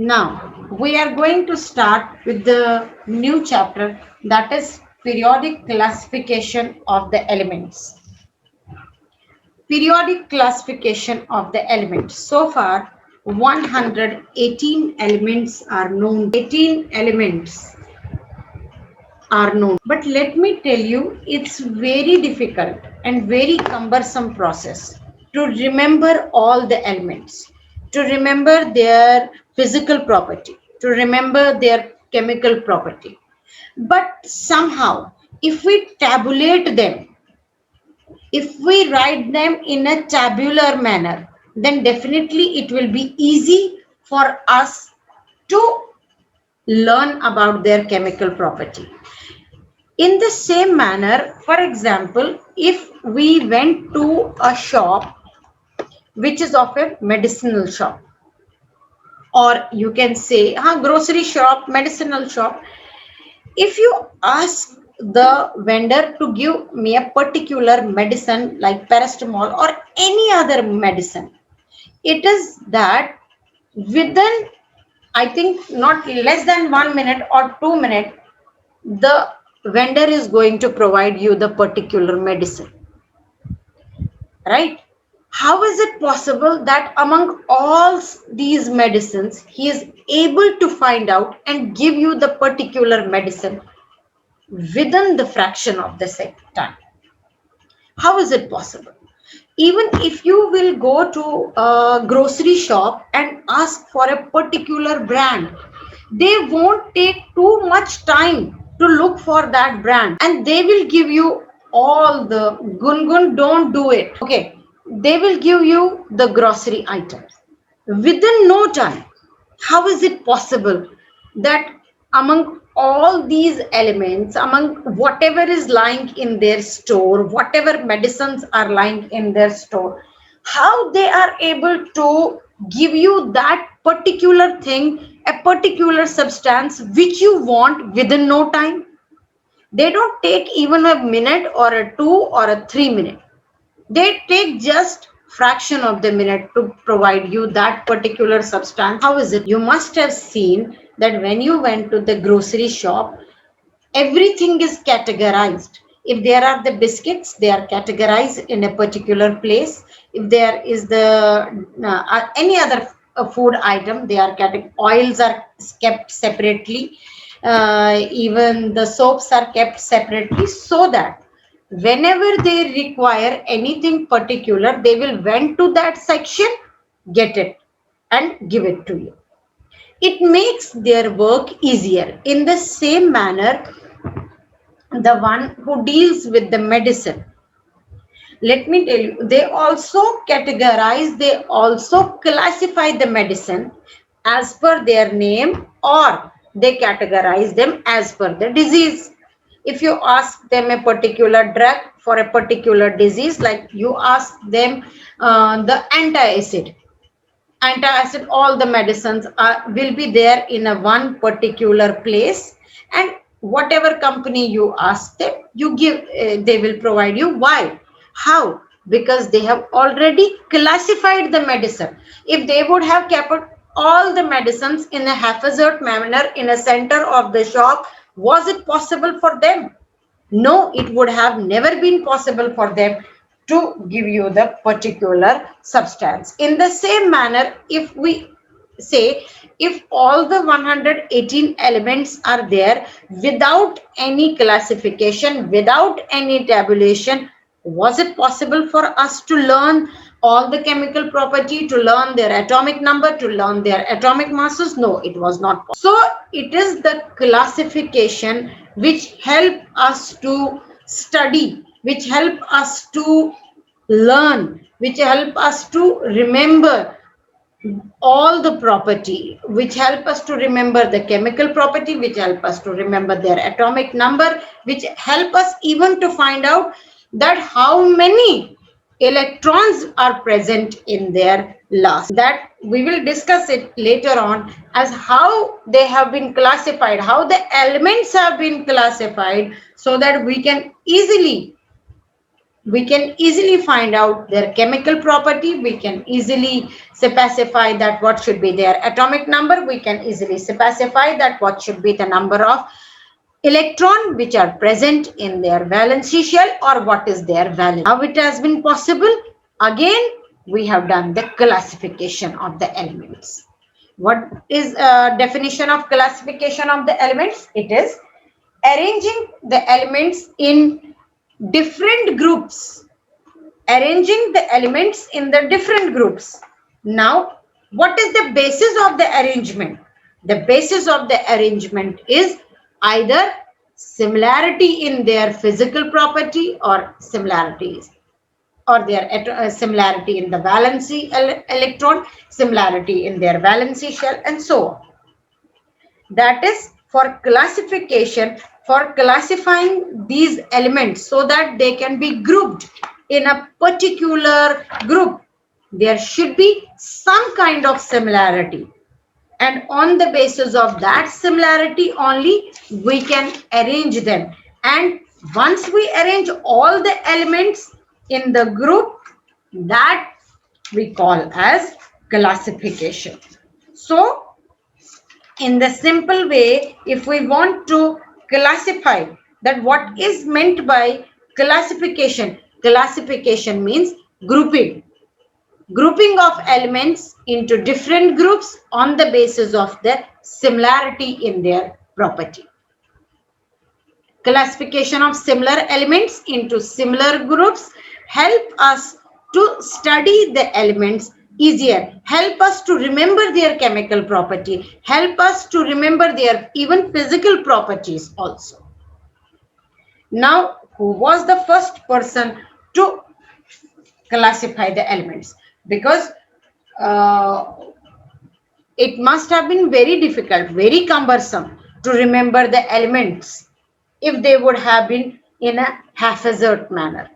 Now, we are going to start with the new chapter, that is periodic classification of the elements. Periodic classification of the elements. So far, 118 elements are known. 18 elements are known. But let me tell you, it's very difficult and very cumbersome process to remember all the elements, to remember their physical property, to remember their chemical property. But somehow, if we tabulate them, if we write them in a tabular manner, then definitely it will be easy for us to learn about their chemical property. In the same manner, for example, if we went to a shop which is of a medicinal shop, or you can say grocery shop, medicinal shop, if you ask the vendor to give me a particular medicine like paracetamol or any other medicine, it is that within, I think, not less than 1 minute or 2 minutes, the vendor is going to provide you the particular medicine, right? How is it possible that among all these medicines he is able to find out and give you the particular medicine within the fraction of the second time? How is it possible? Even if you will go to a grocery shop and ask for a particular brand, they won't take too much time to look for that brand, and they will give you all the gun, don't do it. Okay, they will give you the grocery items within no time. How is it possible that among all these elements, among whatever is lying in their store, whatever medicines are lying in their store, how they are able to give you that particular thing, a particular substance which you want within no time? They don't take even a minute or a 2 or a 3 minute. They take just fraction of the minute to provide you that particular substance. How is it? You must have seen that when you went to the grocery shop, everything is categorized. If there are the biscuits, they are categorized in a particular place. If there is the any other food item, they are oils are kept separately. Even the soaps are kept separately, so that whenever they require anything particular, they will went to that section, get it, and give it to you. It makes their work easier. In the same manner, the one who deals with the medicine, let me tell you, they also categorize, they also classify the medicine as per their name, or they categorize them as per the disease. If you ask them a particular drug for a particular disease, like you ask them the antacid, all the medicines will be there in a one particular place, and whatever company you ask them, you give, they will provide you. Why? How? Because they have already classified the medicine. If they would have kept all the medicines in a haphazard manner in a center of the shop, was it possible for them? No, it would have never been possible for them to give you the particular substance. In the same manner, if we say, if all the 118 elements are there without any classification, without any tabulation, was it possible for us to learn all the chemical property, to learn their atomic number, to learn their atomic masses? No, it was not possible. So it is the classification which help us to study, which help us to learn, which help us to remember all the property, which help us to remember the chemical property, which help us to remember their atomic number, which help us even to find out that how many electrons are present in their last. That we will discuss it later on, as how they have been classified, how the elements have been classified, so that we can easily we can easily find out their chemical property. We can easily specify that what should be their atomic number. We can easily specify that what should be the number of electron which are present in their valency shell, or what is their valence. How it has been possible? Again, we have done the classification of the elements. What is a definition of classification of the elements? It is arranging the elements in different groups. Arranging the elements in the different groups. Now, what is the basis of the arrangement? The basis of the arrangement is either similarity in their physical property, or similarities, or their similarity in the valency electron, similarity in their valency shell, and so on. That is for classification, for classifying these elements so that they can be grouped in a particular group. There should be some kind of similarity, and on the basis of that similarity only we can arrange them. And once we arrange all the elements in the group, that we call as classification. So in the simple way, if we want to classify that what is meant by classification, classification means grouping of elements into different groups on the basis of their similarity in their property. Classification of similar elements into similar groups help us to study the elements easier, help us to remember their chemical property, help us to remember their even physical properties also. Now, who was the first person to classify the elements? Because it must have been very difficult, very cumbersome to remember the elements if they would have been in a haphazard manner,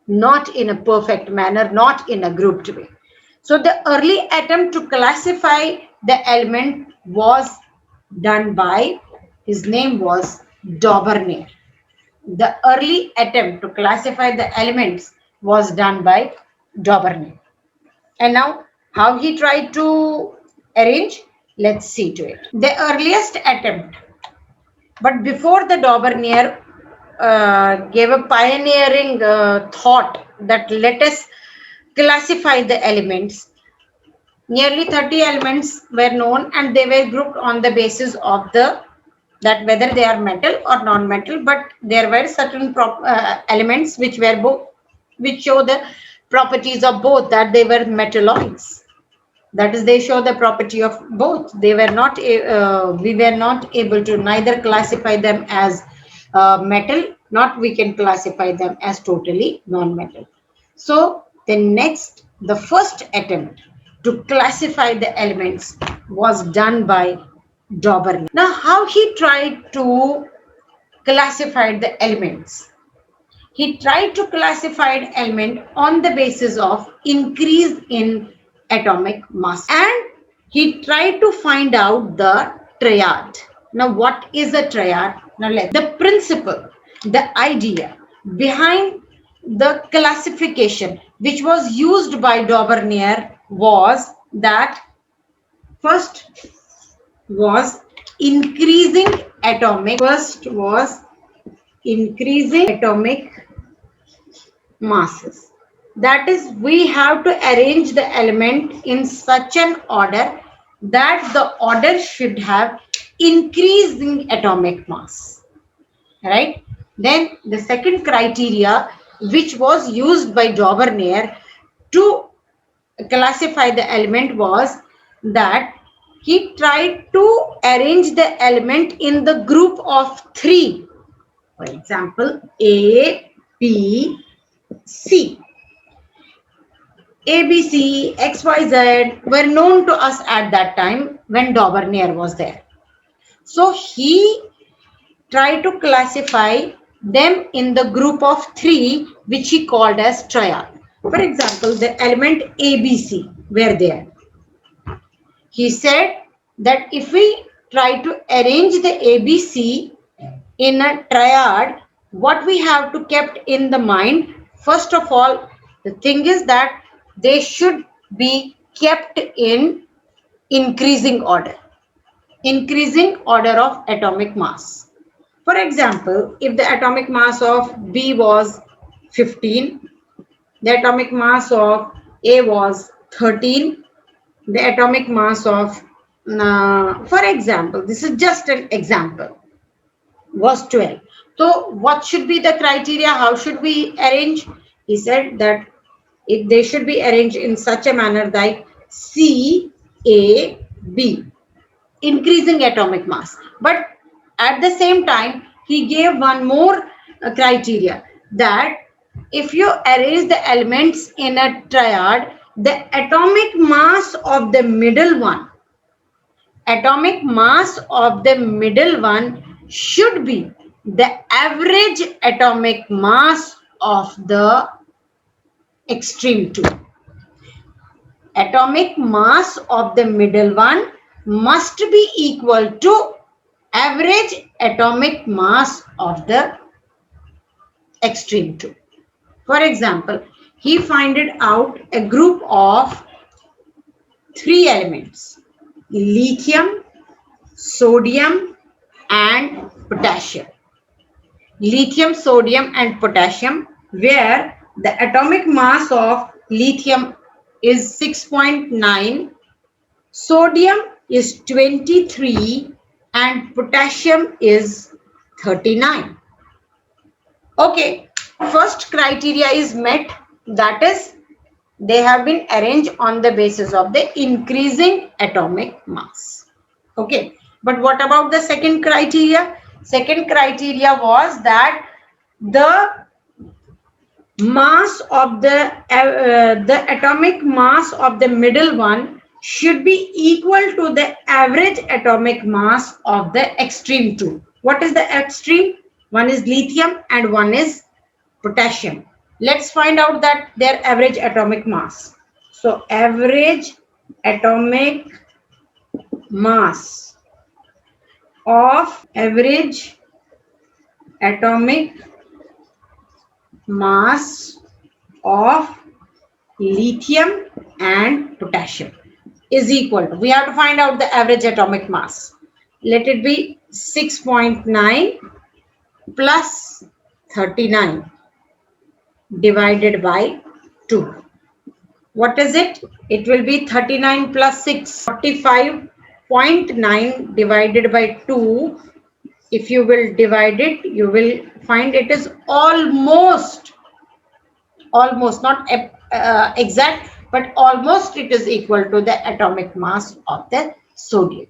not in a perfect manner, not in a grouped way. So the early attempt to classify the element was done by, his name was Daubernier. The early attempt to classify the elements was done by Daubernier. And now, how he tried to arrange? Let's see to it. The earliest attempt, but before the Daubernier gave a pioneering thought that let us classify the elements. Nearly 30 elements were known, and they were grouped on the basis of the that whether they are metal or non-metal, but there were certain elements which were both, which show the properties of both, that they were metalloids. That is, they show the property of both. They were not, we were not able to neither classify them as metal, not we can classify them as totally non-metal. So the first attempt to classify the elements was done by Daubernier. Now, how he tried to classify the elements? He tried to classify an element on the basis of increase in atomic mass, and he tried to find out the triad. Now, what is a triad? Now, the principle, the idea behind the classification which was used by Daubernier was that first was increasing atomic masses. That is, we have to arrange the element in such an order that the order should have increasing atomic mass, right? Then the second criteria which was used by Daubernier to classify the element was that he tried to arrange the element in the group of 3. For example, A, B, C. A, B, C, X, Y, Z were known to us at that time when Daubernier was there. So he tried to classify them in the group of 3, which he called as triad. For example, the element ABC were there. He said that if we try to arrange the ABC in a triad, what we have to keep in the mind, First of all, the thing is that they should be kept in increasing order. Increasing order of atomic mass. For example, if the atomic mass of B was 15, the atomic mass of A was 13, the atomic mass of, for example, this is just an example, was 12. So what should be the criteria? How should we arrange? He said that they should be arranged in such a manner like C, A, B, increasing atomic mass. But at the same time, he gave one more criteria, that if you arrange the elements in a triad, the atomic mass of the middle one, should be the average atomic mass of the extreme two. Atomic mass of the middle one must be equal to average atomic mass of the extreme two. For example, he finded out a group of 3 elements: lithium, sodium, and potassium. Lithium, sodium, and potassium, where the atomic mass of lithium is 6.9, sodium is 23, and potassium is 39. Okay, first criteria is met, that is, they have been arranged on the basis of the increasing atomic mass. Okay, but what about the second criteria? Second criteria was that the mass of the atomic mass of the middle one should be equal to the average atomic mass of the extreme two. What is the extreme? One is lithium and one is potassium. Let's find out that their average atomic mass. So average atomic mass of lithium and potassium is equal to, we have to find out the average atomic mass. Let it be 6.9 plus 39 divided by 2. What is it? It will be 39 plus 6, 45.9 divided by 2. If you will divide it, you will find it is almost not exact, but almost it is equal to the atomic mass of the sodium.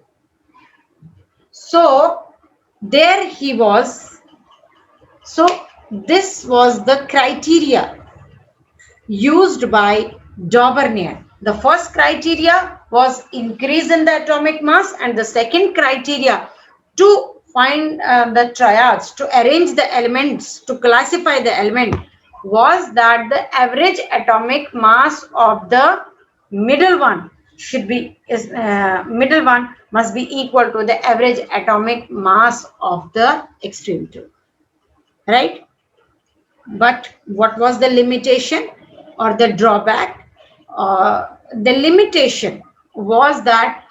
So there he was. So this was the criteria used by Dauvergne. The first criteria was increase in the atomic mass, and the second criteria to find the triads, to arrange the elements, to classify the element, was that the average atomic mass of the middle one must be equal to the average atomic mass of the extreme two, right? But what was the limitation or the drawback? The limitation was that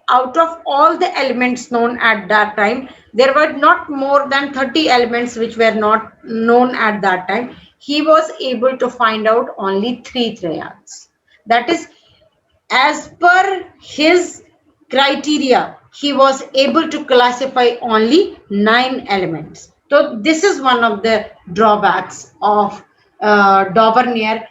out of all the elements known at that time, there were not more than 30 elements which were not known at that time. He was able to find out only 3 triads. That is, as per his criteria, he was able to classify only 9 elements. So this is one of the drawbacks of Dauvergne